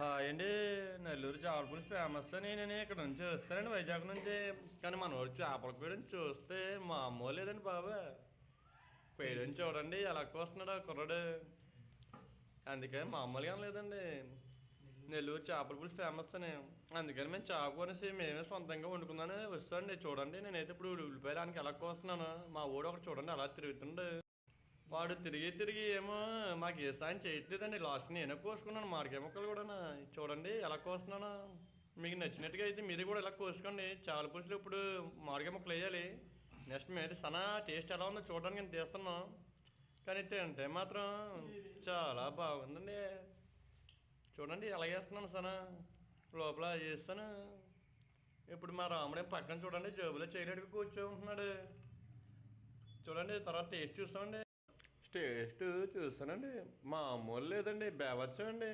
Hi అండి. నెల్లూరు చేపల పులుసు ఫేమస్ అని నేను ఇక్కడ నుంచి వస్తానండి, వైజాగ్ నుంచి. కానీ మనోడు చేపల కోయడం చూస్తే మామూలు లేదండి బాబా. కోయడం చూడండి ఎలా కోస్తున్నాడు ఆ కుర్రాడు. అందుకని మామూలుగా లేదండి. నెల్లూరు చేపల పులుసు ఫేమస్ అని. అందుకని మేము చేప కొనేసి మేమే సొంతంగా వండుకుందామని వస్తాండి. చూడండి నేనైతే ఇప్పుడు ఉల్లిపాయడానికి ఎలా కోస్తున్నాను. మా ఊడు ఒకటి చూడండి అలా తిరుగుతుండే. వాడు తిరిగి తిరిగి ఏమో మాకు ఏ సాయం చేయట్లేదండి. లాస్ట్ నేనే కోసుకున్నాను మామిడికాయ ముక్కలు కూడా. చూడండి ఎలా కోస్తున్నాను. మీకు నచ్చినట్టుగా అయితే మీరు కూడా ఇలా కోసుకోండి. చాలా పులుసులు ఇప్పుడు మామిడికాయ ముక్కలు వేయాలి. నెక్స్ట్ మీద సనా టేస్ట్ ఎలా ఉందో చూడడానికి నేను తీస్తున్నాం. కానీ తింటే మాత్రం చాలా బాగుందండి. చూడండి ఎలా చేస్తున్నాను సనా. లోపల చేస్తాను. ఇప్పుడు మా రాముడే పక్కన చూడండి జేబులో చేయలేడుగా కూర్చోంటున్నాడు. చూడండి తర్వాత టేస్ట్ చూస్తామండి. టేస్ట్ చూస్తానండి మామూలు లేదండి, బేవచ్చు అండి.